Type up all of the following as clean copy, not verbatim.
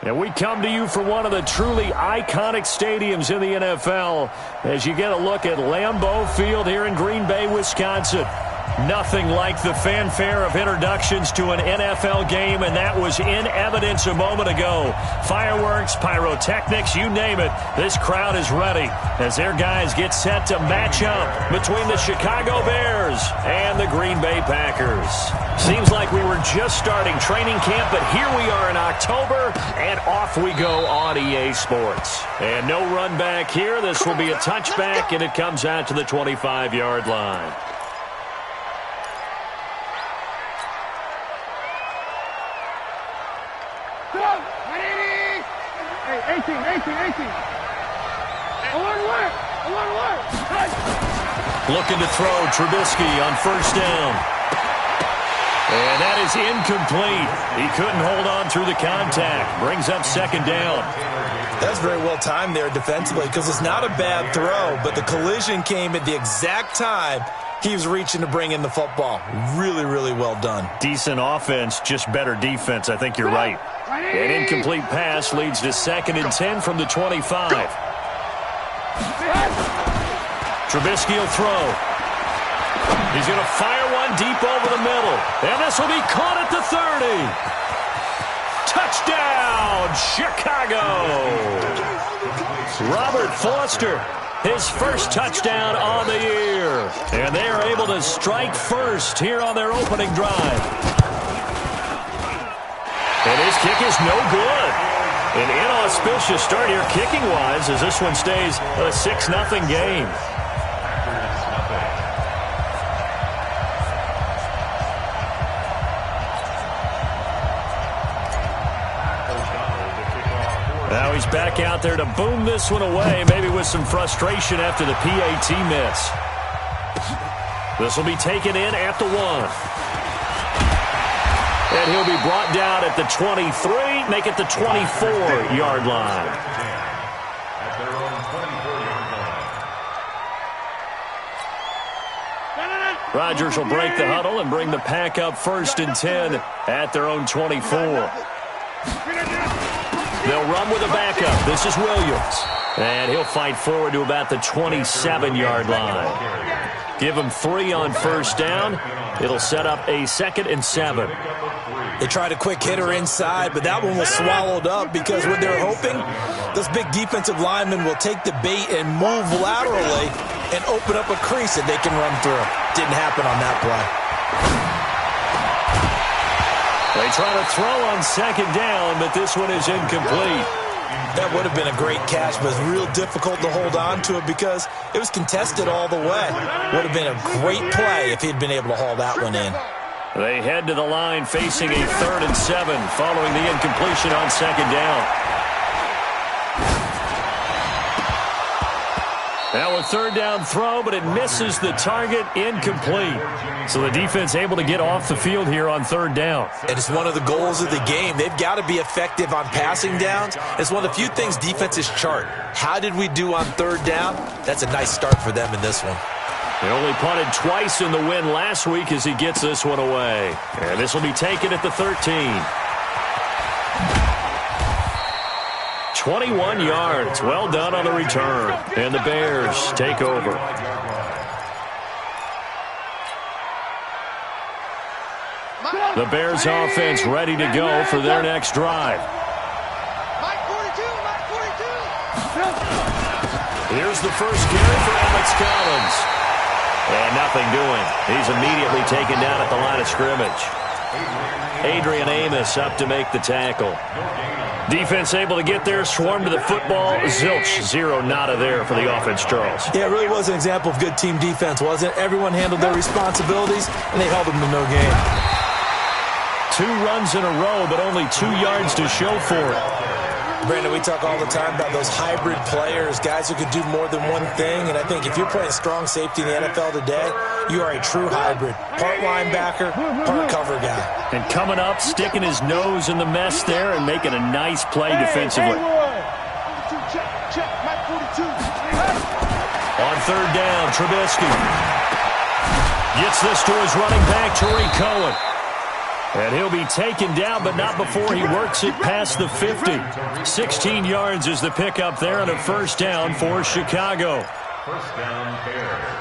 And we come to you from one of the truly iconic stadiums in the NFL as you get a look at Lambeau Field here in Green Bay, Wisconsin. Nothing like the fanfare of introductions to an NFL game, and that was in evidence a moment ago. Fireworks, pyrotechnics, you name it. This crowd is ready as their guys get set to match up between the Chicago Bears and the Green Bay Packers. Seems like we were just starting training camp, but here we are in October, and off we go on EA Sports. And no run back here. This will be a touchback, and it comes out to the 25-yard line. Looking to throw Trubisky on first down. And that is incomplete. He couldn't hold on through the contact. Brings up second down. That's very well timed there defensively because it's not a bad throw, but the collision came at the exact time he was reaching to bring in the football. Really, really well done. Decent offense, just better defense. I think you're right. An incomplete pass leads to 2nd and 10 from the 25. Trubisky will throw. He's going to fire one deep over the middle. And this will be caught at the 30. Touchdown, Chicago. Robert Foster, his first touchdown on the year. And they are able to strike first here on their opening drive. And his kick is no good. An inauspicious start here kicking-wise as this one stays a 6-0 game. Now he's back out there to boom this one away, maybe with some frustration after the PAT miss. This will be taken in at the 1. And he'll be brought down at the 23, make it the 24-yard line. Rodgers will break the huddle and bring the pack up 1st and 10 at their own 24. They'll run with a backup. This is Williams. And he'll fight forward to about the 27-yard line. Give him 3 on first down. It'll set up a 2nd and 7. They tried a quick hitter inside, but that one was swallowed up because what they're hoping, those big defensive linemen will take the bait and move laterally and open up a crease that they can run through. Didn't happen on that play. They try to throw on 2nd down, but this one is incomplete. That would have been a great catch, but it's real difficult to hold on to it because it was contested all the way. Would have been a great play if he'd been able to haul that one in. They head to the line facing a 3rd and 7 following the incompletion on 2nd down. Now a 3rd down throw, but it misses the target, incomplete. So the defense able to get off the field here on 3rd down. And it's one of the goals of the game. They've got to be effective on passing downs. It's one of the few things defenses chart. How did we do on 3rd down? That's a nice start for them in this one. They only punted twice in the win last week as he gets this one away. And this will be taken at the 13. 21 yards. Well done on the return. And the Bears take over. The Bears offense ready to go for their next drive. Here's the first carry for Alex Collins. And nothing doing. He's immediately taken down at the line of scrimmage. Adrian Amos up to make the tackle. Defense able to get there, swarm to the football. Zilch, 0 nada there for the offense, Charles. Yeah, it really was an example of good team defense, wasn't it? Everyone handled their responsibilities, and they held them to no gain. 2 runs in a row, but only 2 yards to show for it. Brandon, we talk all the time about those hybrid players, guys who can do more than one thing, and I think if you're playing strong safety in the NFL today, you are a true hybrid. Part linebacker, part cover guy. And coming up, sticking his nose in the mess there and making a nice play defensively. On 3rd down, Trubisky gets this to his running back, Tariq Cohen. And he'll be taken down, but not before he works it past the 50. 16 yards is the pickup there and a first down for Chicago. First down, Bears.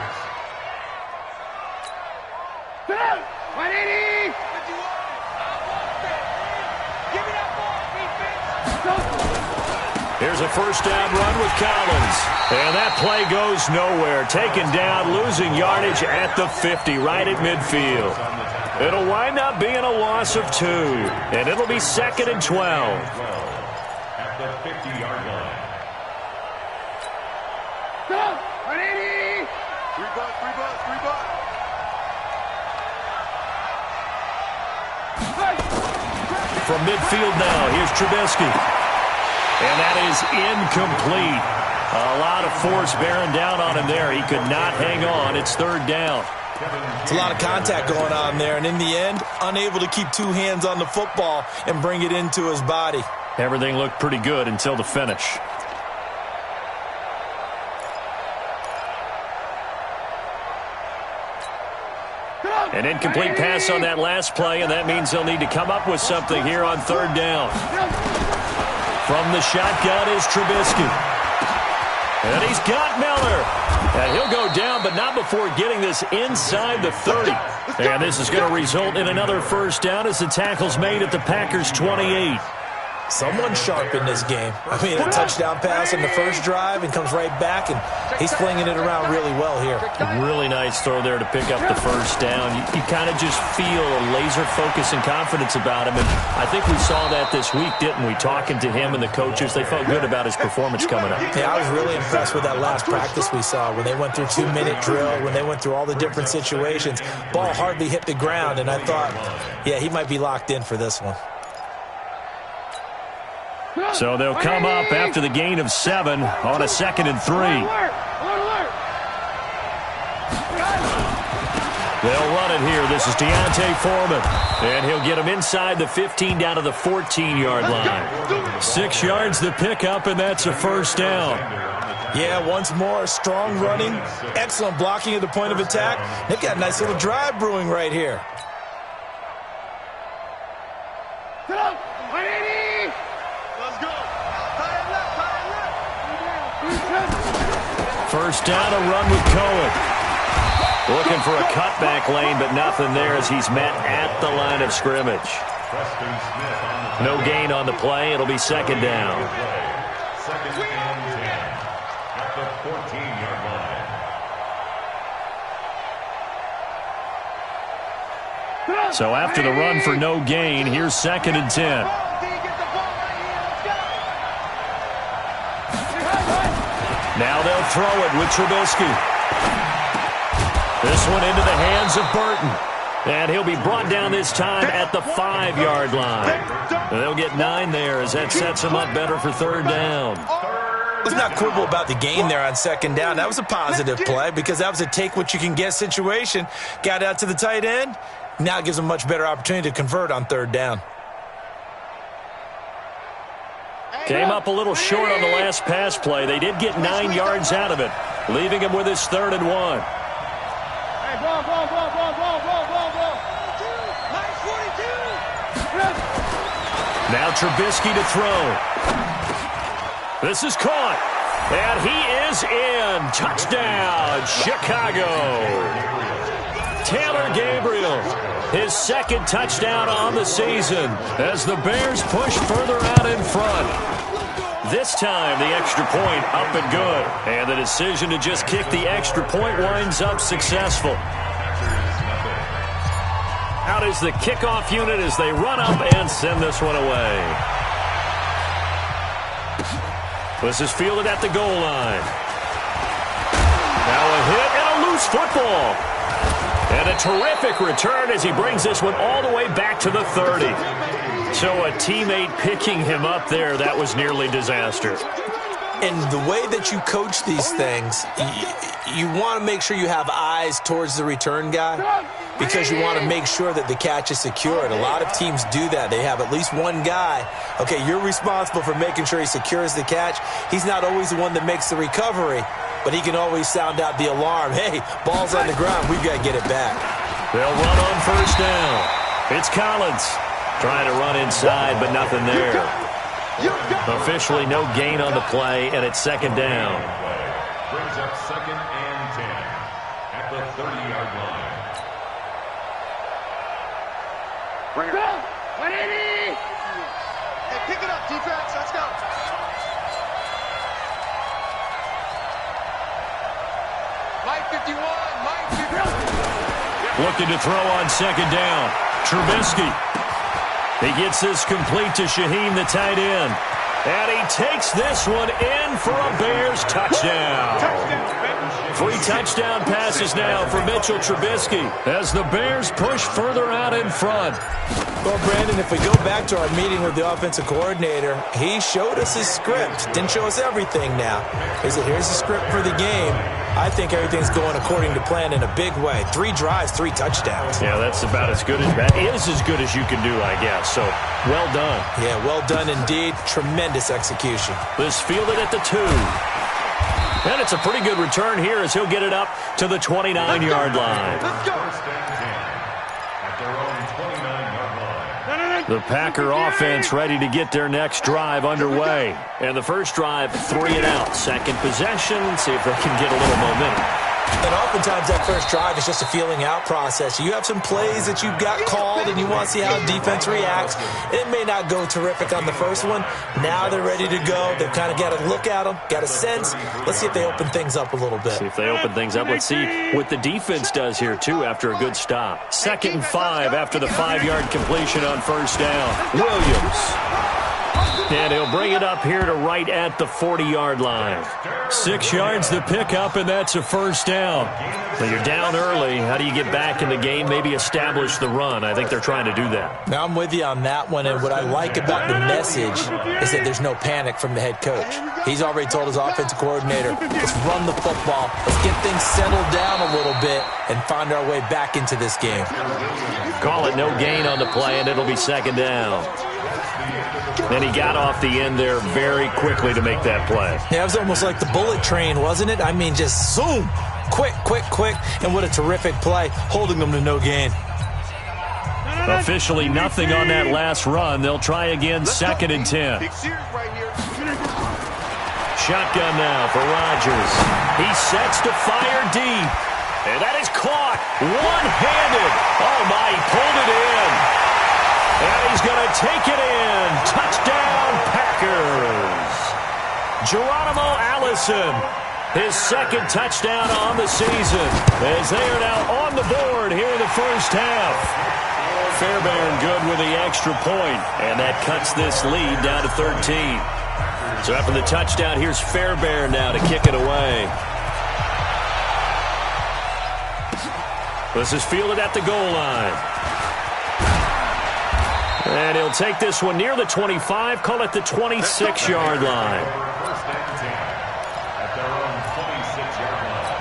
Here's a first down run with Collins. And that play goes nowhere. Taken down, losing yardage at the 50, right at midfield. It'll wind up being a loss of 2. And it'll be 2nd and 12. At the 50-yard line. From midfield now, here's Trubisky. And that is incomplete. A lot of force bearing down on him there. He could not hang on. It's 3rd down. It's a lot of contact going on there, and in the end, unable to keep 2 hands on the football and bring it into his body. Everything looked pretty good until the finish. An incomplete pass on that last play, and that means they'll need to come up with something here on 3rd down. From the shotgun is Trubisky. And he's got Miller. And he'll go down, but not before getting this inside the 30. And this is going to result in another first down as the tackle's made at the Packers' 28. Someone sharp in this game. I mean, a touchdown pass on the first drive and comes right back, and he's flinging it around really well here. Really nice throw there to pick up the first down. You kind of just feel a laser focus and confidence about him, and I think we saw that this week, didn't we? Talking to him and the coaches, they felt good about his performance coming up. Yeah, I was really impressed with that last practice we saw when they went through 2-minute drill, when they went through all the different situations. Ball hardly hit the ground, and I thought, yeah, he might be locked in for this one. So they'll come up after the gain of 7 on a 2nd and 3. They'll run it here. This is D'Onta Foreman. And he'll get him inside the 15 down to the 14-yard line. 6 yards the pickup, and that's a first down. Yeah, once more, strong running, excellent blocking at the point of attack. They've got a nice little drive brewing right here. First down, a run with Cohen. Looking for a cutback lane, but nothing there as he's met at the line of scrimmage. No gain on the play. It'll be 2nd down. 2nd and 10 at the 14-yard line. So after the run for no gain, here's 2nd and 10. Now they'll throw it with Trubisky. This one into the hands of Burton. And he'll be brought down this time at the 5-yard line. They'll get 9 there as that sets him up better for 3rd down. Let's not quibble about the gain there on 2nd down. That was a positive play because that was a take-what-you-can-get situation. Got out to the tight end. Now it gives him a much better opportunity to convert on 3rd down. Came up a little short on the last pass play. They did get 9 yards out of it, leaving him with his 3rd and 1. Now Trubisky to throw. This is caught. And he is in. Touchdown, Chicago. Taylor Gabriel, his 2nd touchdown on the season as the Bears push further out in front. This time, the extra point up and good. And the decision to just kick the extra point winds up successful. Out is the kickoff unit as they run up and send this one away. This is fielded at the goal line. Now a hit and a loose football. And a terrific return as he brings this one all the way back to the 30. So a teammate picking him up there, that was nearly disaster. And the way that you coach these things, you want to make sure you have eyes towards the return guy because you want to make sure that the catch is secured. A lot of teams do that. They have at least one guy. Okay, you're responsible for making sure he secures the catch. He's not always the one that makes the recovery, but he can always sound out the alarm. Hey, ball's on the ground. We've got to get it back. They'll run on first down. It's Collins trying to run inside, but nothing there. Officially no gain on the play, and it's second down. Brings up 2nd and 10 at the 30-yard line. Bring it up. 180. Hey, pick it up, defense. Let's go. Mike 51. Mike 51. Looking to throw on second down. Trubisky. He gets this complete to Shaheem, the tight end. And he takes this one in for a Bears touchdown. 3 touchdown passes now for Mitchell Trubisky as the Bears push further out in front. Well, Brandon, if we go back to our meeting with the offensive coordinator, he showed us his script. Didn't show us everything now. He said, here's the script for the game. I think everything's going according to plan in a big way. 3 drives, 3 touchdowns. Yeah, that's about as good as that is as good as you can do, I guess. So, well done. Yeah, well done indeed. Tremendous execution. This fielded at the 2. And it's a pretty good return here as he'll get it up to the 29-yard line. Let's go. 1st and 10 at their own 29-yard line. The Packer offense ready to get their next drive underway. And the first drive, 3 and out. Second possession, see if they can get a little momentum. And oftentimes that first drive is just a feeling out process. You have some plays that you've got called and you want to see how defense reacts. It may not go terrific on the first one. Now they're ready to go. They've kind of got to look at them, got a sense. Let's see if they open things up a little bit. See if they open things up. Let's see what the defense does here, too, after a good stop. 2nd and 5 after the 5-yard completion on first down. Williams. And he'll bring it up here to right at the 40-yard line. 6 yards to pick up, and that's a first down. So you're down early. How do you get back in the game, maybe establish the run? I think they're trying to do that. Now, I'm with you on that one, and what I like about the message is that there's no panic from the head coach. He's already told his offensive coordinator, let's run the football, let's get things settled down a little bit, and find our way back into this game. Call it no gain on the play, and it'll be second down. And he got off the end there very quickly to make that play. Yeah, it was almost like the bullet train, wasn't it? I mean, just zoom, quick, quick, quick, and what a terrific play, holding them to no gain. Officially nothing on that last run. They'll try again, 2nd and 10. Shotgun now for Rodgers. He sets to fire deep. And that is caught one-handed. Oh, my, he pulled it in. And he's going to take it in. Touchdown, Packers. Geronimo Allison, his 2nd touchdown on the season, as they are now on the board here in the first half. Fairbairn good with the extra point, and that cuts this lead down to 13. So after the touchdown, here's Fairbairn now to kick it away. This is fielded at the goal line. And he'll take this one near the 25, call it the 26-yard line. 1st and 10 at their own 26-yard line.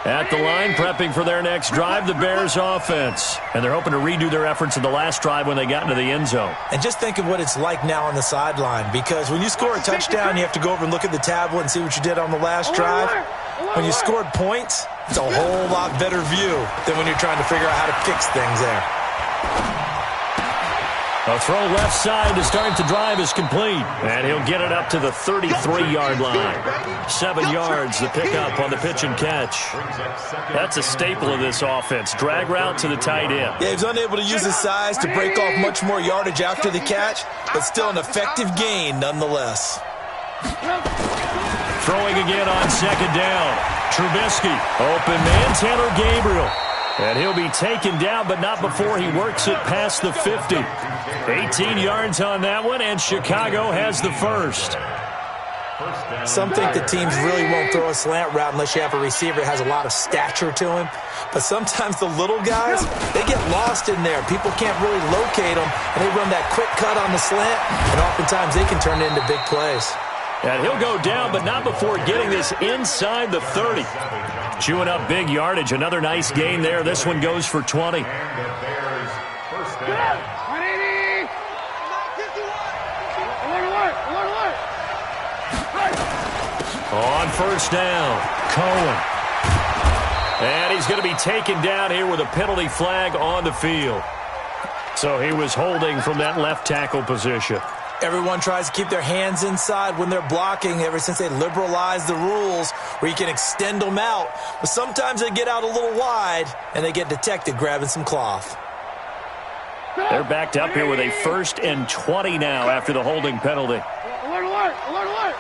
At the line, prepping for their next drive, the Bears offense. And they're hoping to redo their efforts in the last drive when they got into the end zone. And just think of what it's like now on the sideline, because when you score a touchdown, you have to go over and look at the tablet and see what you did on the last drive. When you scored points, it's a whole lot better view than when you're trying to figure out how to fix things there. A throw left side to start the drive is complete. And he'll get it up to the 33-yard line. 7 yards to pick up on the pitch and catch. That's a staple of this offense. Drag route to the tight end. Yeah, he was unable to use his size to break off much more yardage after the catch, but still an effective gain nonetheless. Throwing again on second down. Trubisky. Open man, Taylor Gabriel. And he'll be taken down, but not before he works it past the 50. 18 yards on that one, and Chicago has the first. Some think the teams really won't throw a slant route unless you have a receiver that has a lot of stature to him. But sometimes the little guys, they get lost in there. People can't really locate them, and they run that quick cut on the slant, and oftentimes they can turn it into big plays. And he'll go down, but not before getting this inside the 30. Chewing up big yardage. Another nice gain there. This one goes for 20. And the Bears first down. 180. On first down, Cohen. And he's going to be taken down here with a penalty flag on the field. So he was holding from that left tackle position. Everyone tries to keep their hands inside when they're blocking ever since they liberalized the rules where you can extend them out. But sometimes they get out a little wide and they get detected grabbing some cloth. They're backed up here with a 1st and 20 now after the holding penalty. Alert, alert, alert, alert.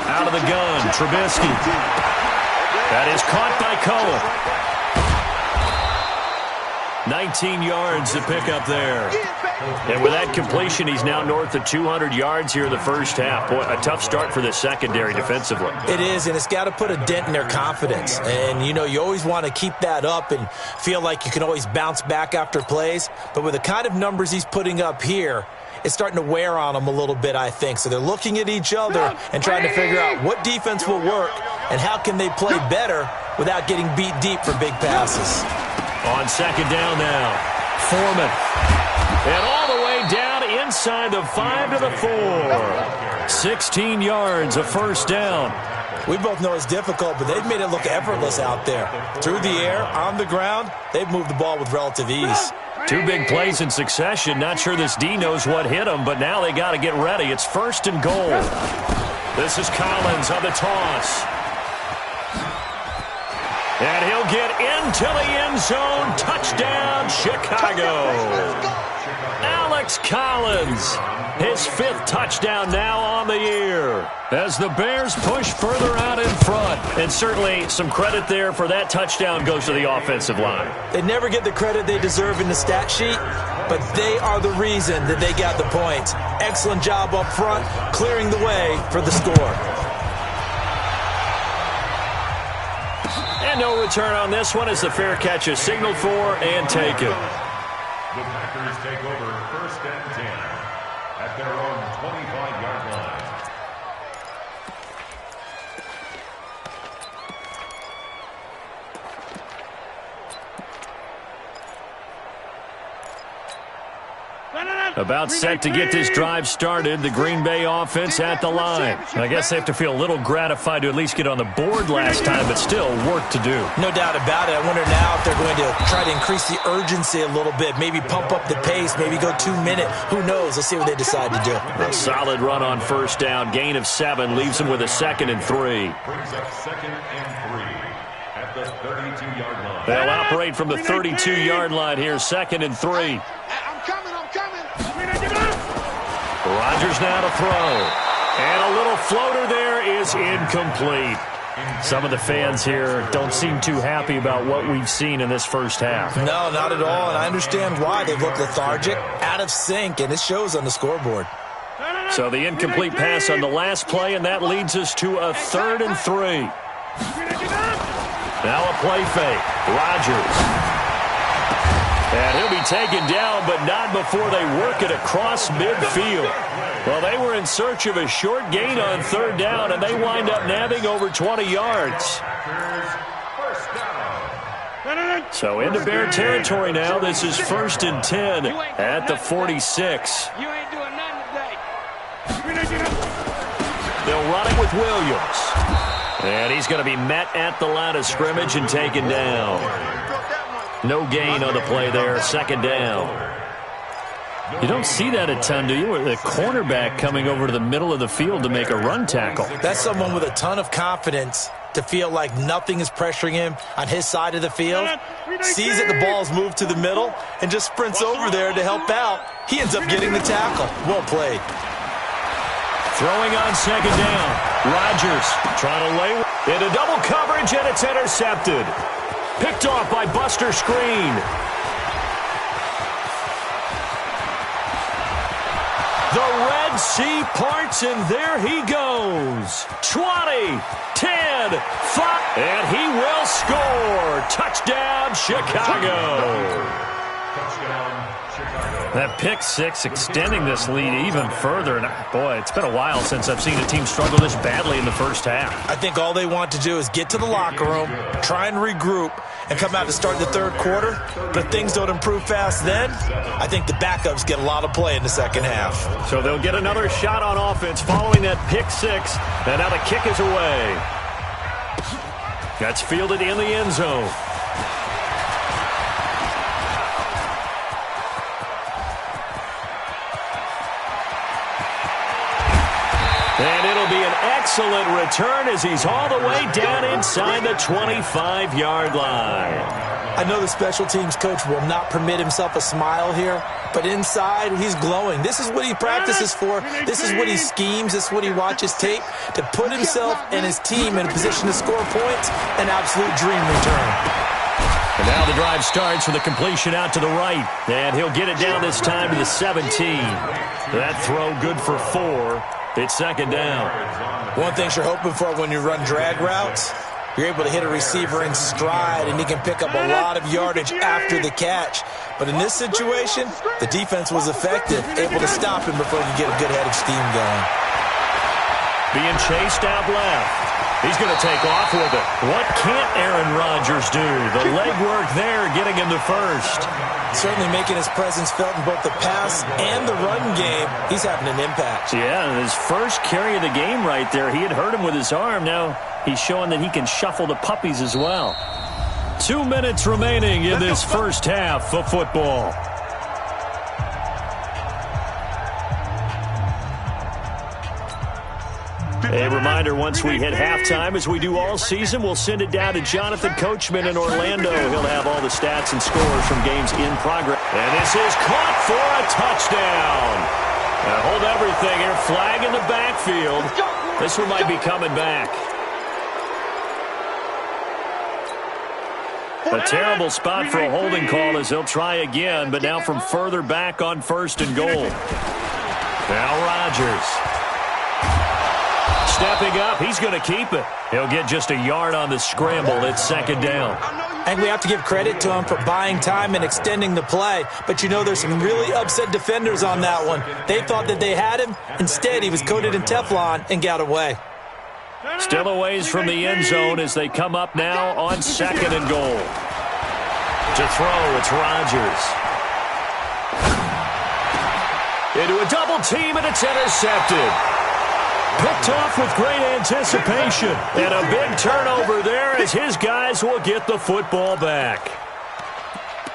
Out of the gun, Trubisky. That is caught by Cohen. 19 yards to pick up there. And with that completion, he's now north of 200 yards here in the first half. Boy, a tough start for the secondary defensively. It is, and it's got to put a dent in their confidence. And, you know, you always want to keep that up and feel like you can always bounce back after plays. But with the kind of numbers he's putting up here, it's starting to wear on them a little bit, I think. So they're looking at each other and trying to figure out what defense will work and how can they play better without getting beat deep for big passes. On second down now, Foreman. And all the way down inside the 5 to the 4. 16 yards, a first down. We both know it's difficult, but they've made it look effortless out there. Through the air, on the ground, they've moved the ball with relative ease. 2 big plays in succession. Not sure this D knows what hit him, but now they got to get ready. It's 1st and goal. This is Collins on the toss. And he'll get into the end zone. Touchdown, Chicago. Alex Collins, his 5th touchdown now on the year as the Bears push further out in front. And certainly some credit there for that touchdown goes to the offensive line. They never get the credit they deserve in the stat sheet, but they are the reason that they got the points. Excellent job up front, clearing the way for the score. And no return on this one as the fair catch is signaled for and taken. The Packers take over 1st and 10 at their own 25-yard line. About set to get this drive started, the Green Bay offense at the line. I guess they have to feel a little gratified to at least get on the board last time, but still work to do. No doubt about it. I wonder now if they're going to try to increase the urgency a little bit, maybe pump up the pace, maybe go 2-minute. Who knows? Let's see what they decide to do. A solid run on first down. Gain of 7 leaves them with a 2nd and 3. Brings up 2nd and 3 at the 32-yard line. They'll operate from the 32-yard line here, 2nd and 3. I'm coming, I'm coming. Rodgers now to throw. And a little floater there is incomplete. Some of the fans here don't seem too happy about what we've seen in this first half. No, not at all, and I understand why. They've looked lethargic, out of sync, and it shows on the scoreboard. So the incomplete pass on the last play, and that leads us to a 3rd and 3. Now a play fake. Rodgers. And he'll be taken down, but not before they work it across midfield. Well, they were in search of a short gain on 3rd down, and they wind up nabbing over 20 yards. So into Bear territory now. This is 1st and 10 at the 46. You ain't doing nothing today. They'll run it with Williams. And he's going to be met at the line of scrimmage and taken down. No gain on the play there, 2nd down. You don't see that a ton, do you? The cornerback coming over to the middle of the field to make a run tackle. That's someone with a ton of confidence to feel like nothing is pressuring him on his side of the field. Sees that the ball's moved to the middle and just sprints over there to help out. He ends up getting the tackle. Well played. Throwing on 2nd down. Rodgers trying to lay into double coverage, and it's intercepted. Picked off by Buster Screen. The Red Sea parts, and there he goes. 20, 10, 5, and he will score. Touchdown, Chicago. Touchdown, Chicago. That pick 6 extending this lead even further. And boy, it's been a while since I've seen a team struggle this badly in the first half. I think all they want to do is get to the locker room, try and regroup, and come out to start the 3rd quarter. But if things don't improve fast then, I think the backups get a lot of play in the 2nd half. So they'll get another shot on offense following that pick 6. And now the kick is away. That's fielded in the end zone. And it'll be an excellent return as he's all the way down inside the 25-yard line. I know the special teams coach will not permit himself a smile here, but inside he's glowing. This is what he practices for. This is what he schemes. This is what he watches tape to put himself and his team in a position to score points. An absolute dream return. And now the drive starts with a completion out to the right. And he'll get it down this time to the 17. That throw good for 4. It's second down. One thing you're hoping for when you run drag routes, you're able to hit a receiver in stride, and he can pick up a lot of yardage after the catch. But in this situation, the defense was effective, able to stop him before he could get a good head of steam going. Being chased out left. He's going to take off with it. What can't Aaron Rodgers do? The legwork there getting him to first. Certainly making his presence felt in both the pass and the run game. He's having an impact. Yeah, his first carry of the game right there. He had hurt him with his arm. Now he's showing that he can shuffle the puppies as well. 2 minutes remaining in this first half of football. A reminder, once we hit halftime, as we do all season, we'll send it down to Jonathan Coachman in Orlando. He'll have all the stats and scores from games in progress. And this is caught for a touchdown. Now hold everything here. Flag in the backfield. This one might be coming back. A terrible spot for a holding call as they'll try again, but now from further back on 1st and goal. Now Rodgers. Stepping up, he's going to keep it. He'll get just a yard on the scramble. It's second down. And we have to give credit to him for buying time and extending the play. But you know there's some really upset defenders on that one. They thought that they had him. Instead, he was coated in Teflon and got away. Still a ways from the end zone as they come up now on 2nd and goal. To throw, it's Rodgers. Into a double team, and it's intercepted. Picked off with great anticipation. And a big turnover there as his guys will get the football back.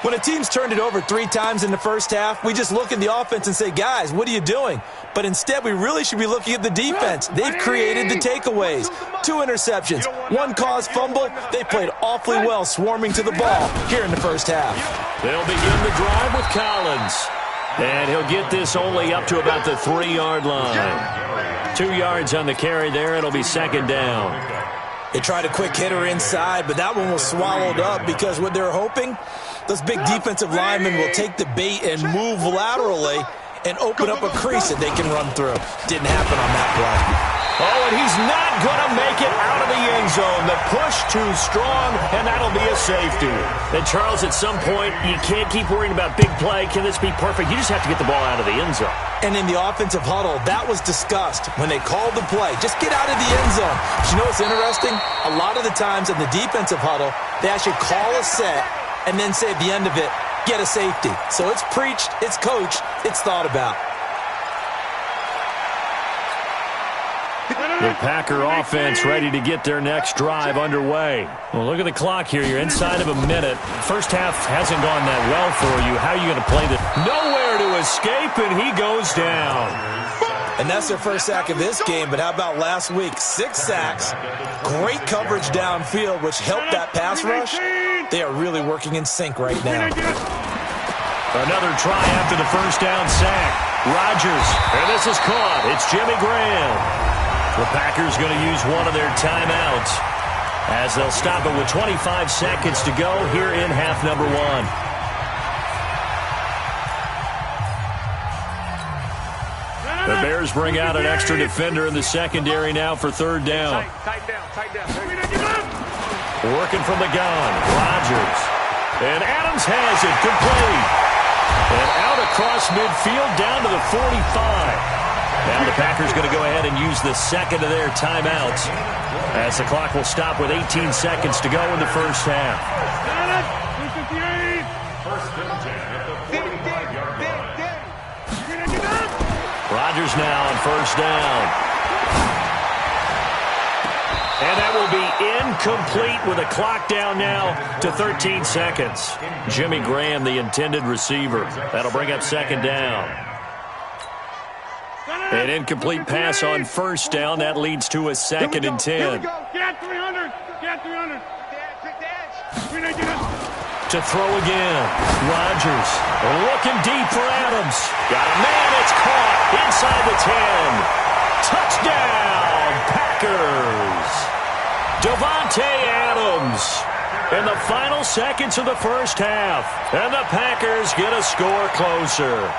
When a team's turned it over 3 times in the first half, we just look at the offense and say, guys, what are you doing? But instead, we really should be looking at the defense. They've created the takeaways. 2 interceptions, 1 caused fumble. They played awfully well swarming to the ball here in the first half. They'll begin the drive with Collins. And he'll get this only up to about the 3-yard line. 2 yards on the carry there. It'll be second down. They tried a quick hitter inside, but that one was swallowed up because what they're hoping, those big defensive linemen will take the bait and move laterally and open up a crease that they can run through. Didn't happen on that play. Oh, and he's not going to make it out of the end zone. The push too strong, and that'll be a safety. And, Charles, at some point, you can't keep worrying about big play. Can this be perfect? You just have to get the ball out of the end zone. And in the offensive huddle, that was discussed when they called the play. Just get out of the end zone. But you know what's interesting? A lot of the times in the defensive huddle, they actually call a set and then say at the end of it, get a safety. So it's preached, it's coached, it's thought about. The Packer offense ready to get their next drive underway. Well, look at the clock here. You're inside of a minute. First half hasn't gone that well for you. How are you going to play this? Nowhere to escape, and he goes down. And that's their first sack of this game, but how about last week? 6 sacks, great coverage downfield, which helped that pass rush. They are really working in sync right now. Another try after the first down sack. Rodgers, and this is caught. It's Jimmy Graham. The Packers going to use one of their timeouts as they'll stop it with 25 seconds to go here in half number 1. The Bears bring out an extra defender in the secondary now for third down. Working from the gun, Rodgers. And Adams has it, complete. And out across midfield down to the 45. Now the Packers going to go ahead and use the second of their timeouts as the clock will stop with 18 seconds to go in the first half. Rodgers now on first down. And that will be incomplete with a clock down now to 13 seconds. Jimmy Graham, the intended receiver. That'll bring up second down. An incomplete pass on first down. That leads to a 2nd and 10. Get 300. Get 300. To throw again. Rodgers looking deep for Adams. Got a man. It's caught inside the 10. Touchdown, Packers. Davante Adams in the final seconds of the first half. And the Packers get a score closer.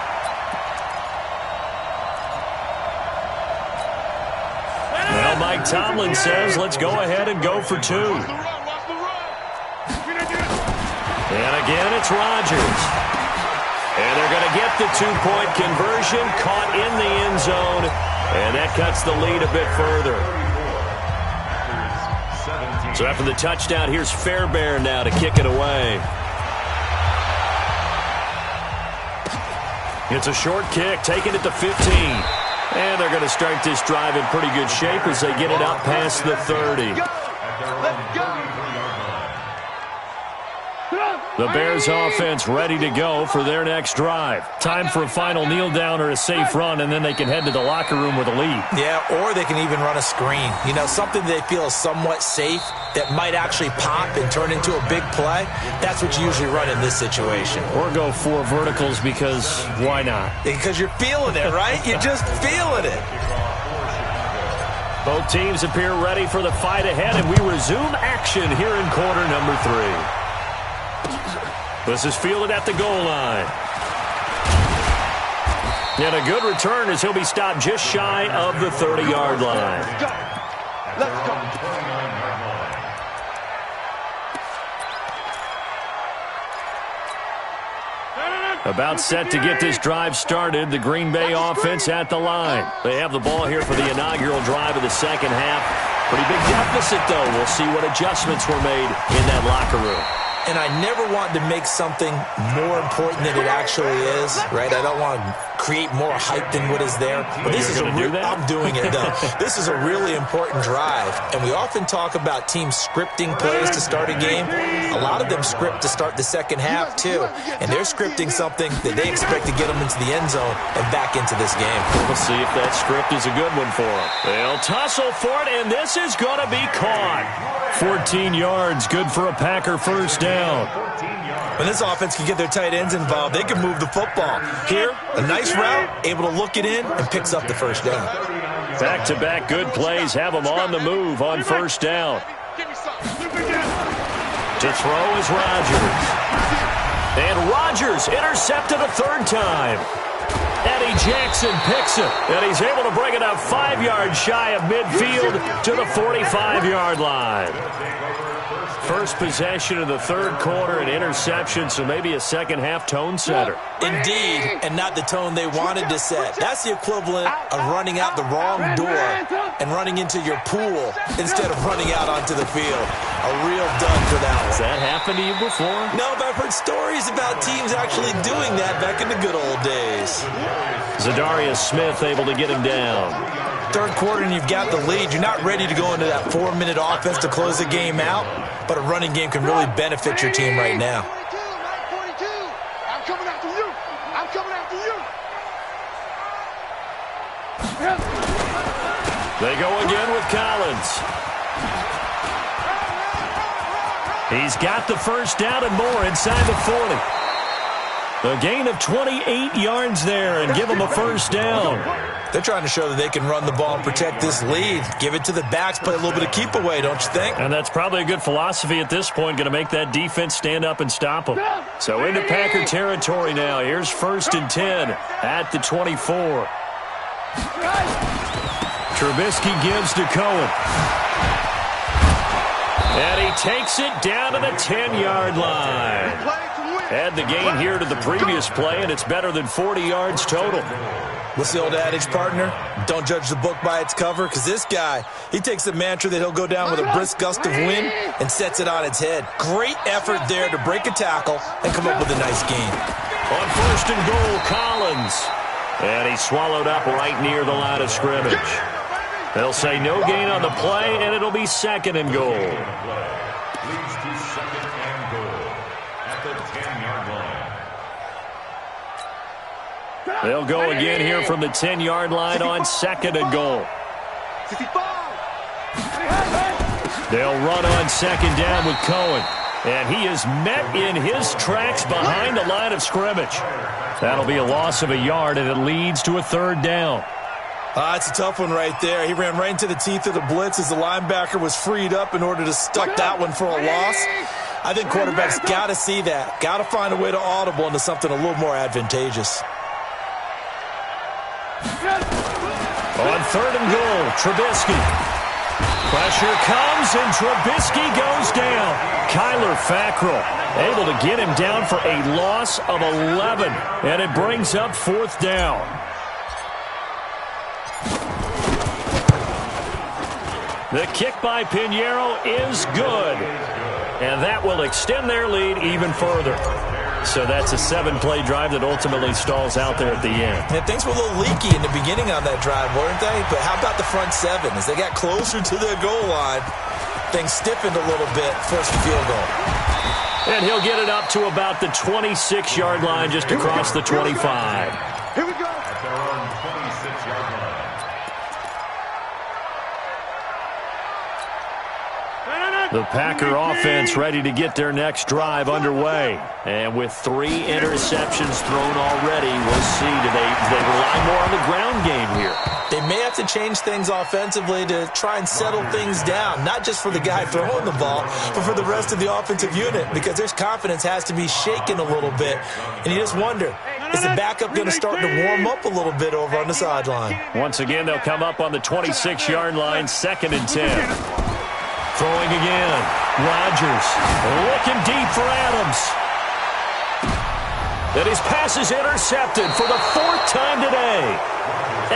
Well, Mike Tomlin says, let's go ahead and go for 2. And again, it's Rodgers. And they're going to get the 2-point conversion, caught in the end zone, and that cuts the lead a bit further. So after the touchdown, here's Fairbairn now to kick it away. It's a short kick, taking it to 15. And they're going to start this drive in pretty good shape as they get it up past the 30. The Bears offense ready to go for their next drive. Time for a final kneel down or a safe run, and then they can head to the locker room with a lead. Yeah, or they can even run a screen. You know, something they feel is somewhat safe that might actually pop and turn into a big play. That's what you usually run in this situation. Or go 4 verticals because why not? Because you're feeling it, right? You're just feeling it. Both teams appear ready for the fight ahead, and we resume action here in quarter number 3. This is fielded at the goal line. And a good return as he'll be stopped just shy of the 30-yard line. Let's go. About set to get this drive started, the Green Bay offense at the line. They have the ball here for the inaugural drive of the second half. Pretty big deficit, though. We'll see what adjustments were made in that locker room. And I never want to make something more important than it actually is, right? I don't want to create more hype than what is there. But this is I'm doing it, though. This is a really important drive. And we often talk about teams scripting plays to start a game. A lot of them script to start the second half, too. And they're scripting something that they expect to get them into the end zone and back into this game. We'll see if that script is a good one for them. They'll tussle for it, and this is going to be caught. 14 yards, good for a Packer first down. When this offense can get their tight ends involved, they can move the football. Here, a nice route, able to look it in, and picks up the first down. Back-to-back good plays have them on the move on first down. To throw is Rodgers. And Rodgers intercepted a 3rd time. Eddie Jackson picks it, and he's able to bring it up 5 yards shy of midfield to the 45-yard line. First possession of the 3rd quarter, an interception, so maybe a second-half tone setter. Indeed, and not the tone they wanted to set. That's the equivalent of running out the wrong door and running into your pool instead of running out onto the field. A real dud for that one. Has that happened to you before? No, but I've heard stories about teams actually doing that back in the good old days. Zadarius Smith able to get him down. 3rd quarter and you've got the lead. You're not ready to go into that 4-minute offense to close the game out, but a running game can really benefit your team right now. I'm coming after you. I'm coming after you. They go again with Collins. He's got the first down and more inside the 40. A gain of 28 yards there and give them a first down. They're trying to show that they can run the ball and protect this lead. Give it to the backs, play a little bit of keep away, don't you think? And that's probably a good philosophy at this point, going to make that defense stand up and stop them. So into Packer territory now. Here's 1st and 10 at the 24. Trubisky gives to Cohen. And he takes it down to the 10-yard line. Add the gain here to the previous play, and it's better than 40 yards total. What's the old adage, partner? Don't judge the book by its cover, because this guy, he takes the mantra that he'll go down with a brisk gust of wind and sets it on its head. Great effort there to break a tackle and come up with a nice gain. On 1st and goal, Collins. And he swallowed up right near the line of scrimmage. They'll say no gain on the play, and it'll be 2nd and goal. Leads to 2nd and goal at the 10-yard line. They'll go again here from the 10-yard line on 2nd and goal. They'll run on 2nd down with Cohen. And he is met in his tracks behind the line of scrimmage. That'll be a loss of a yard, and it leads to a 3rd down. It's a tough one right there. He ran right into the teeth of the blitz as the linebacker was freed up in order to stuck that one for a loss. I think quarterbacks got to see that. Got to find a way to audible into something a little more advantageous. On 3rd and goal, Trubisky. Pressure comes, and Trubisky goes down. Kyler Fackrell able to get him down for a loss of 11, and it brings up 4th down. The kick by Pinheiro is good, and that will extend their lead even further. So that's a 7-play drive that ultimately stalls out there at the end. And things were a little leaky in the beginning on that drive, weren't they? But how about the front 7? As they got closer to their goal line, things stiffened a little bit, forced a field goal. And he'll get it up to about the 26-yard line, just across the 25. Here we go. At their own 26-yard line. The Packer offense ready to get their next drive underway. And with 3 interceptions thrown already, we'll see. Do they rely more on the ground game here? They may have to change things offensively to try and settle things down, not just for the guy throwing the ball, but for the rest of the offensive unit, because their confidence has to be shaken a little bit. And you just wonder, is the backup going to start to warm up a little bit over on the sideline? Once again, they'll come up on the 26-yard line, 2nd and 10. Throwing again. Rodgers looking deep for Adams. And his pass is intercepted for the 4th time today.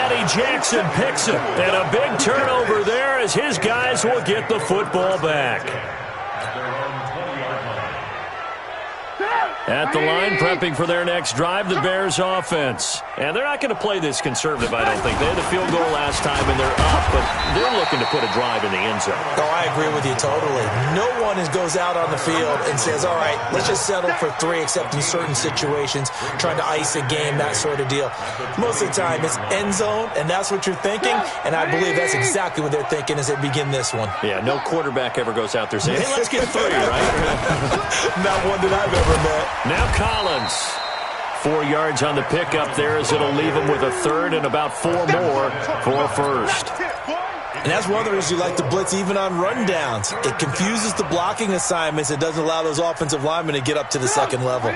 Eddie Jackson picks it. And a big turnover there as his guys will get the football back. At the line, prepping for their next drive, the Bears offense. And they're not going to play this conservative, I don't think. They had the field goal last time, and they're up, but they're looking to put a drive in the end zone. Oh, I agree with you totally. No one goes out on the field and says, all right, let's just settle for 3, except in certain situations, trying to ice a game, that sort of deal. Most of the time, it's end zone, and that's what you're thinking, and I believe that's exactly what they're thinking as they begin this one. Yeah, no quarterback ever goes out there saying, hey, let's get 3, right? Not one that I've ever met. Now Collins, 4 yards on the pickup there as it'll leave him with a 3rd and about 4 more for a 1st. And that's one of the reasons you like to blitz even on rundowns. It confuses the blocking assignments. It doesn't allow those offensive linemen to get up to the 2nd level.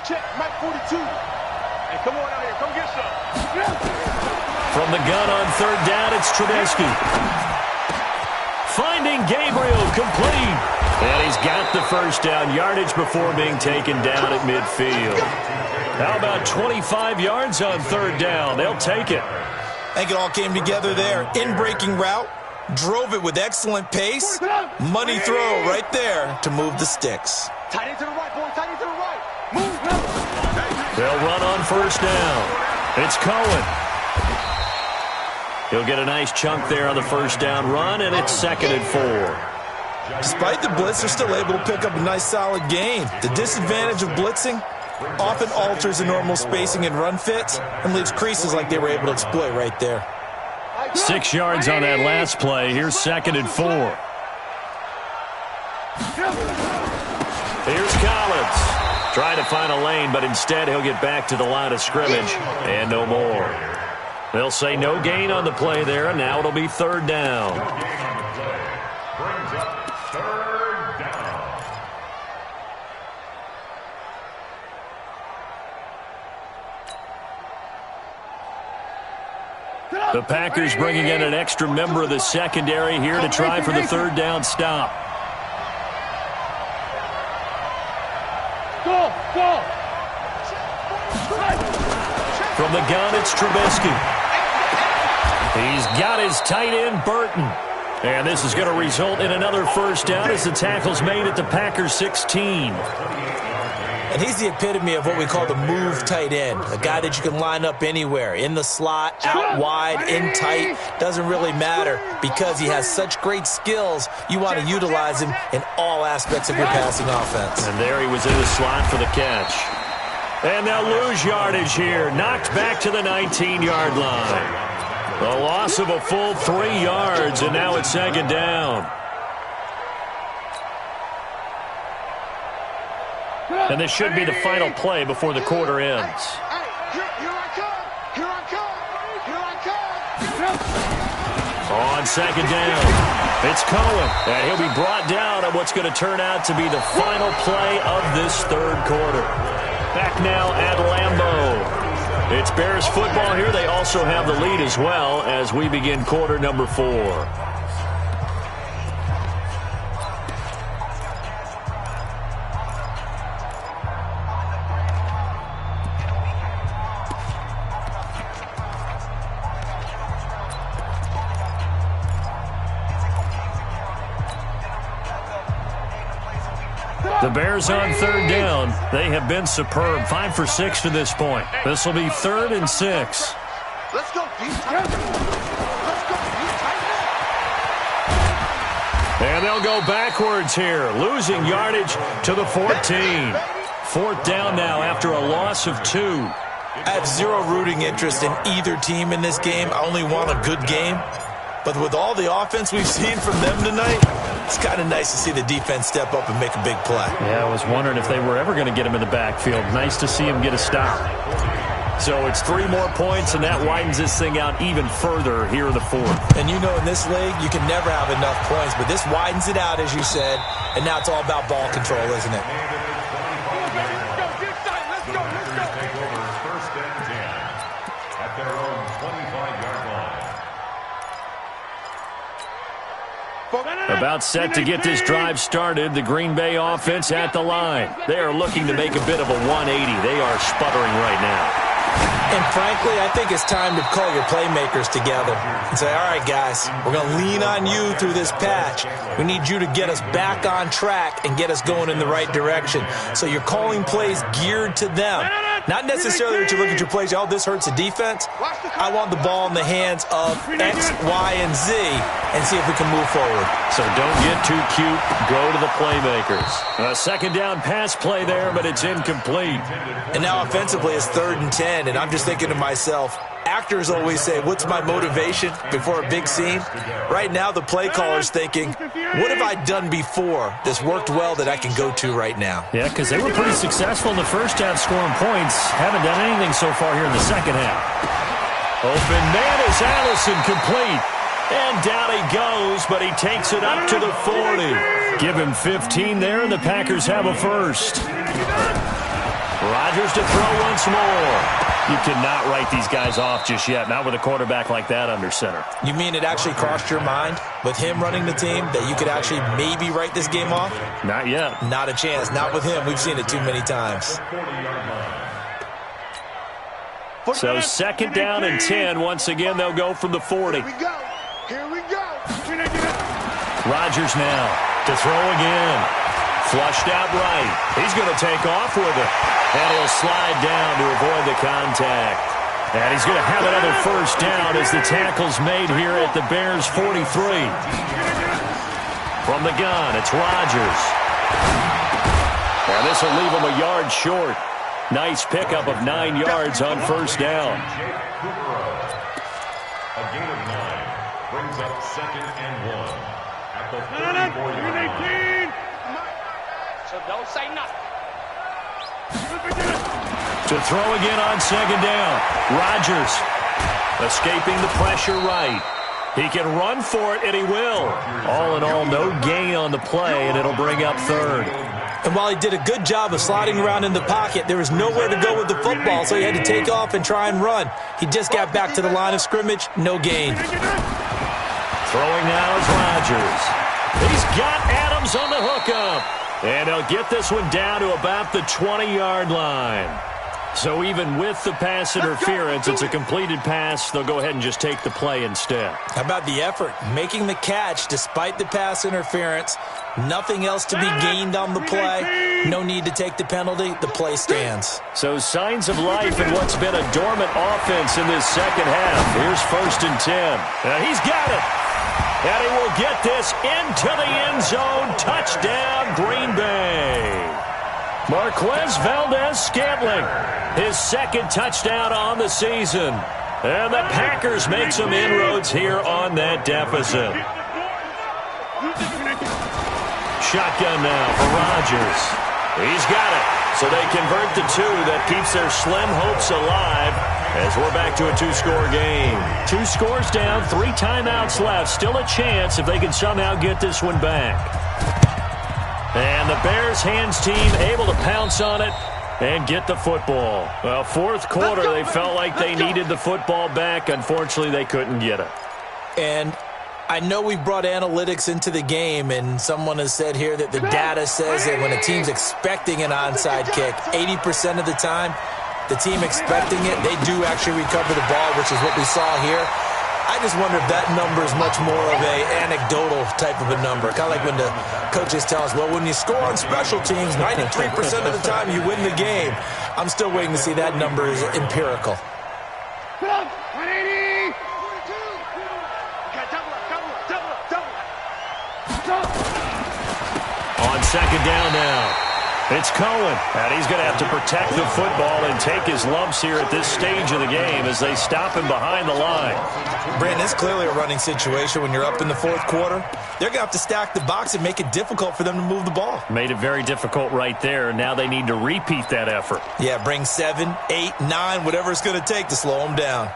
Check, Mike 42. Hey, come on out here. Come get some. From the gun on 3rd down, it's Trubisky. Finding Gabriel complete. And he's got the 1st down yardage before being taken down at midfield. How about 25 yards on 3rd down? They'll take it. I think it all came together there. In-breaking route, drove it with excellent pace. Money throw right there to move the sticks. Tight end to the right, boy. Tight end to the right. Move. They'll run on 1st down. It's Cohen. He'll get a nice chunk there on the 1st down run, and it's 2nd and 4. Despite the blitz, they're still able to pick up a nice solid gain. The disadvantage of blitzing often alters the normal spacing and run fits and leaves creases like they were able to exploit right there. 6 yards on that last play. Here's 2nd and 4. Here's Collins. Trying to find a lane, but instead he'll get back to the line of scrimmage and no more. They'll say no gain on the play there, and now it'll be 3rd down. Brings up 3rd down. The Packers bringing in an extra member of the secondary here to try for the 3rd down stop. Go. From the gun, it's Trubisky. He's got his tight end, Burton. And this is going to result in another 1st down as the tackle's made at the Packers 16. And he's the epitome of what we call the move tight end, a guy that you can line up anywhere, in the slot, out wide, in tight, doesn't really matter because he has such great skills. You want to utilize him in all aspects of your passing offense. And there he was in the slot for the catch. And they'll lose yardage here, knocked back to the 19-yard line. A loss of a full 3 yards, and now it's second down. And this should be the final play before the quarter ends. On second down, it's Cohen, and he'll be brought down on what's going to turn out to be the final play of this third quarter. Back now at Lambeau. It's Bears football here. They also have the lead as well as we begin quarter number 4. The Bears on third down. They have been superb. 5 for 6 to this point. This will be 3rd and 6. Let's go, defense. Let's go, defense. And they'll go backwards here, losing yardage to the 14. 4th down now after a loss of 2. I have zero rooting interest in either team in this game. I only want a good game. But with all the offense we've seen from them tonight, it's kind of nice to see the defense step up and make a big play. Yeah, I was wondering if they were ever going to get him in the backfield. Nice to see him get a stop. So it's 3 more points, and that widens this thing out even further here in the 4th. And you know in this league, you can never have enough points, but this widens it out, as you said, and now it's all about ball control, isn't it? About set to get this drive started. The Green Bay offense at the line. They are looking to make a bit of a 180. They are sputtering right now. And frankly, I think it's time to call your playmakers together and say, all right, guys, we're going to lean on you through this patch. We need you to get us back on track and get us going in the right direction. So you're calling plays geared to them. Not necessarily that you look at your plays, oh, this hurts the defense. I want the ball in the hands of X, Y, and Z and see if we can move forward. So don't get too cute. Go to the playmakers. A second down pass play there, but it's incomplete. And now offensively it's 3rd and 10, and I'm just thinking to myself, actors always say, what's my motivation before a big scene? Right now the play caller's thinking, what have I done before that's worked well that I can go to right now? Yeah, because they were pretty successful in the first half scoring points. Haven't done anything so far here in the second half. Open man is Allison, complete. And down he goes, but he takes it up to the 40. Give him 15 there, and the Packers have a first. Rodgers to throw once more. You cannot write these guys off just yet, not with a quarterback like that under center. You mean it actually crossed your mind with him running the team that you could actually maybe write this game off? Not yet. Not a chance. Not with him. We've seen it too many times. So second down and 10. Once again, they'll go from the 40. Here we go. Here we go. Rodgers now to throw again. Flushed out right. He's going to take off with it. And he'll slide down to avoid the contact. And he's going to have another first down as the tackle's made here at the Bears' 43. From the gun, it's Rodgers. And this will leave him a yard short. Nice pickup of 9 yards on first down. A gain of 9 brings up 2nd and 1 at the 34-yard line. So don't say nothing. To throw again on second down. Rodgers escaping the pressure right. He can run for it, and he will. All in all, no gain on the play, and it'll bring up 3rd. And while he did a good job of sliding around in the pocket, there was nowhere to go with the football, so he had to take off and try and run. He just got back to the line of scrimmage, no gain. Throwing now is Rodgers. He's got Adams on the hookup. And he'll get this one down to about the 20-yard line. So even with the pass interference, it's a completed pass. They'll go ahead and just take the play instead. How about the effort? Making the catch despite the pass interference. Nothing else to be gained on the play. No need to take the penalty. The play stands. So signs of life in what's been a dormant offense in this second half. Here's 1st and 10. And he's got it. And he will get this into the end zone. Touchdown, Green Bay. Marquez Valdez-Scantling, his 2nd touchdown on the season. And the Packers make some inroads here on that deficit. Shotgun now for Rodgers. He's got it. So they convert the 2. That keeps their slim hopes alive as we're back to a 2-score game. 2 scores down, 3 timeouts left. Still a chance if they can somehow get this one back. And the Bears hands team able to pounce on it and get the football. Well, 4th quarter, they felt like they needed the football back. Unfortunately, they couldn't get it. And I know we brought analytics into the game, and someone has said here that the data says that when a team's expecting an onside kick, 80% of the time, the team expecting it, they do actually recover the ball, which is what we saw here. I just wonder if that number is much more of a anecdotal type of a number. Kind of like when the coaches tell us, well, when you score on special teams, 93% of the time you win the game. I'm still waiting to see that number is empirical. 180. On 2nd down now. It's Cohen, and he's going to have to protect the football and take his lumps here at this stage of the game as they stop him behind the line. Brandon, it's clearly a running situation when you're up in the 4th quarter. They're going to have to stack the box and make it difficult for them to move the ball. Made it very difficult right there. Now they need to repeat that effort. Yeah, bring 7, 8, 9, whatever it's going to take to slow them down.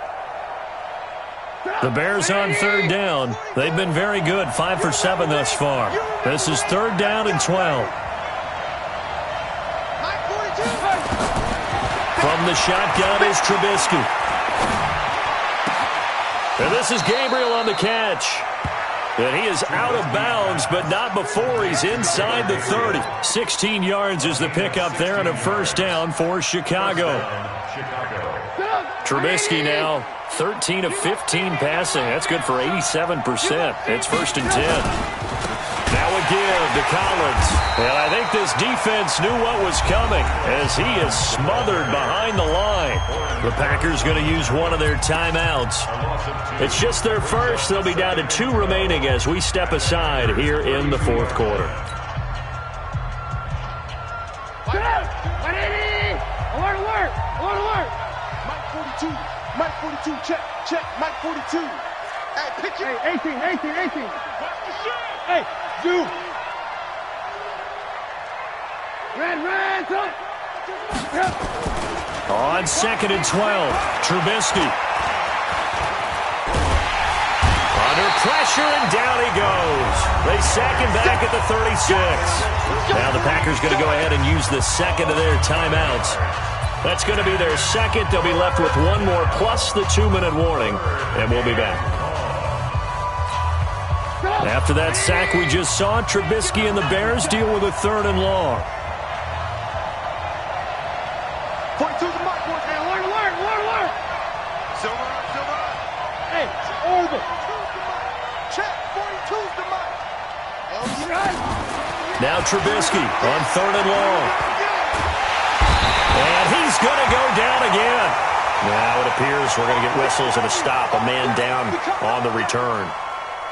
The Bears on 3rd down. They've been very good, 5 for 7 thus far. This is 3rd down and 12. From the shotgun is Trubisky. And this is Gabriel on the catch. And he is out of bounds, but not before he's inside the 30. 16 yards is the pickup there and a 1st down for Chicago. Trubisky now 13 of 15 passing. That's good for 87%. It's 1st and 10. Now a give to Collins. And I think this defense knew what was coming as he is smothered behind the line. The Packers going to use one of their timeouts. It's just their first. They'll be down to 2 remaining as we step aside here in the 4th quarter. 180. Alert. Mike 42. Check. Mike 42. Hey, pick it. 18. Hey, Zoom. Red, son. On 2nd and 12, Trubisky. Under pressure, and down he goes. They sack him back at the 36. Now the Packers going to go ahead and use the 2nd of their timeouts. That's going to be their 2nd. They'll be left with 1 more plus the 2-minute warning, and we'll be back. After that sack we just saw, Trubisky and the Bears deal with a 3rd and long. 42's the mic, boys. Hey, alert. Silver. Hey, it's over. Check. 42's the mic. Now Trubisky on 3rd and long. And he's going to go down again. Now it appears we're going to get whistles and a stop. A man down on the return.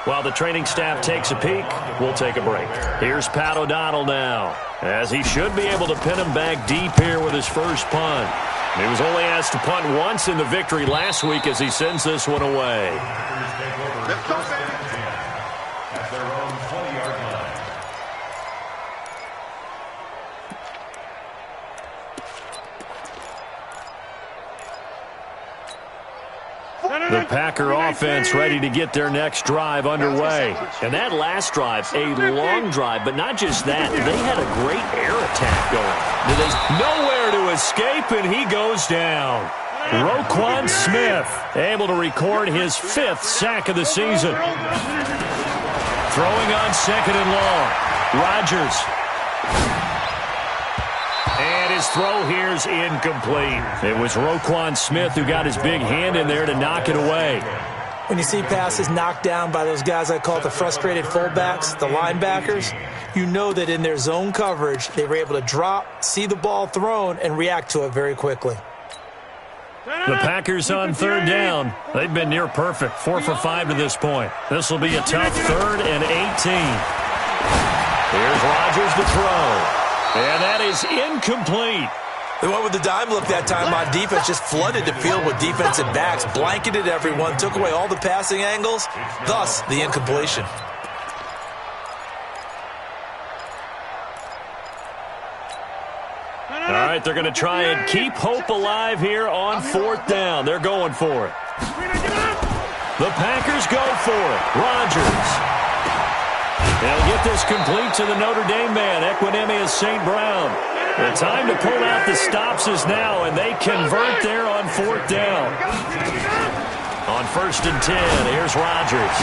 While the training staff takes a peek, we'll take a break. Here's Pat O'Donnell now, as he should be able to pin him back deep here with his first punt. He was only asked to punt once in the victory last week as he sends this one away. Let's go, baby. At their own 20-yard line. The Packer offense ready to get their next drive underway. And that last drive, a long drive, but not just that. They had a great air attack going. There's nowhere to escape, and he goes down. Roquan Smith able to record his 5th sack of the season. Throwing on 2nd and long. Rodgers. And his throw here's incomplete. It was Roquan Smith who got his big hand in there to knock it away. When you see passes knocked down by those guys I call the frustrated fullbacks, the linebackers, you know that in their zone coverage, they were able to drop, see the ball thrown, and react to it very quickly. The Packers on third down. They've been near perfect, 4 for 5 to this point. This will be a tough 3rd and 18. Here's Rodgers to throw. And that is incomplete. They went with the dime look that time on defense, just flooded the field with defensive backs, blanketed everyone, took away all the passing angles, thus the incompletion. All right, they're going to try and keep hope alive here on 4th down. They're going for it. The Packers go for it. Rodgers. They'll get this complete to the Notre Dame man, Equanimeous St. Brown. The time to pull out the stops is now, and they convert there on 4th down. On 1st and 10, here's Rodgers.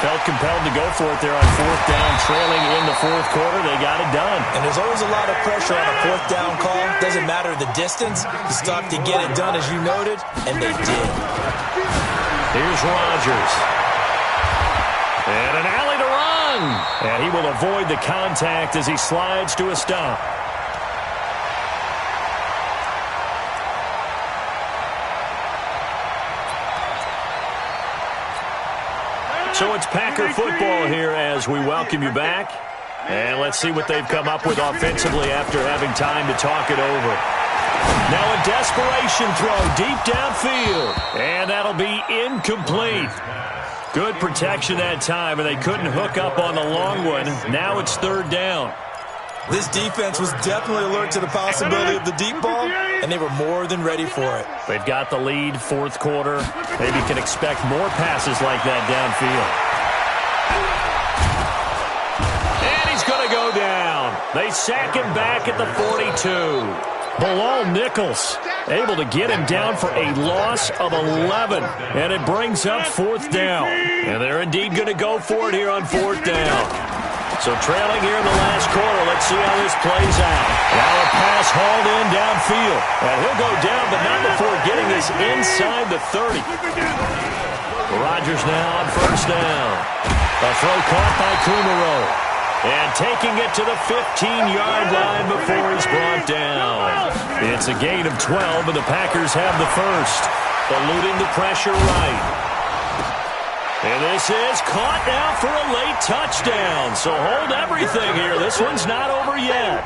Felt compelled to go for it there on 4th down, trailing in the 4th quarter. They got it done. And there's always a lot of pressure on a 4th down call. Doesn't matter the distance. You still have to get it done, as you noted, and they did. Here's Rodgers. And an alley to run. And he will avoid the contact as he slides to a stop. So it's Packer football here as we welcome you back. And let's see what they've come up with offensively after having time to talk it over. Now a desperation throw deep downfield. And that'll be incomplete. Good protection that time, and they couldn't hook up on the long one. Now it's 3rd down. This defense was definitely alert to the possibility of the deep ball, and they were more than ready for it. They've got the lead, 4th quarter. Maybe can expect more passes like that downfield. And he's going to go down. They sack him back at the 42. Bilal Nichols able to get him down for a loss of 11. And it brings up 4th down. And they're indeed going to go for it here on 4th down. So trailing here in the last quarter, let's see how this plays out. Now a pass hauled in downfield. And he'll go down, but not before getting this inside the 30. Rodgers now on 1st down. A throw caught by Kumaro. And taking it to the 15-yard line before he's brought down. It's a gain of 12, and the Packers have the first. Eluding the pressure right. And this is caught now for a late touchdown. So hold everything here. This one's not over yet.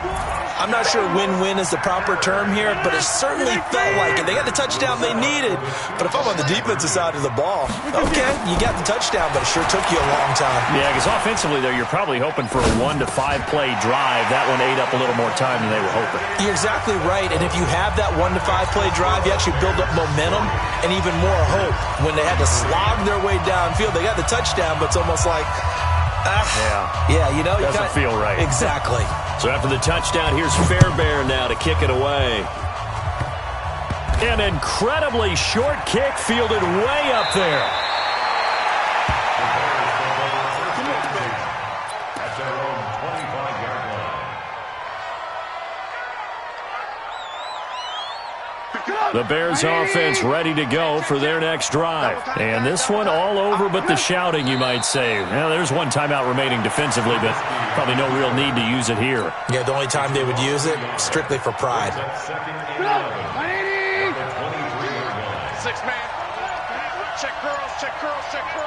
I'm not sure win-win is the proper term here, but it certainly felt like it. They got the touchdown they needed. But if I'm on the defensive side of the ball, okay, you got the touchdown, but it sure took you a long time. Yeah, because offensively, though, you're probably hoping for a 1 to 5 play drive. That one ate up a little more time than they were hoping. You're exactly right. And if you have that 1 to 5 play drive, you actually build up momentum and even more hope. When they had to slog their way downfield, they got the touchdown, but it's almost like, yeah, you know, doesn't feel right. Exactly. So after the touchdown, here's Fairbairn now to kick it away. An incredibly short kick fielded way up there. At their own 25-yard line. The Bears offense ready to go for their next drive. And this one all over but the shouting, you might say. Well, there's one timeout remaining defensively, but probably no real need to use it here. Yeah, the only time they would use it, strictly for pride. 6 man. Check girls, check girls, check girls.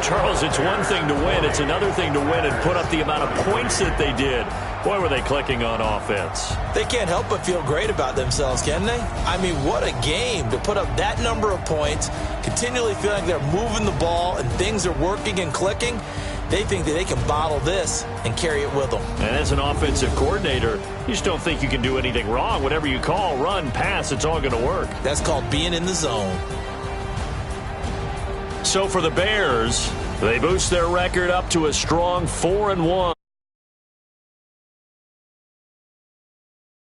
Charles, it's one thing to win. It's another thing to win and put up the amount of points that they did. Boy, were they clicking on offense. They can't help but feel great about themselves, can they? I mean, what a game to put up that number of points, continually feeling like they're moving the ball and things are working and clicking. They think that they can bottle this and carry it with them. And as an offensive coordinator, you just don't think you can do anything wrong. Whatever you call, run, pass, it's all going to work. That's called being in the zone. So for the Bears, they boost their record up to a strong 4-1.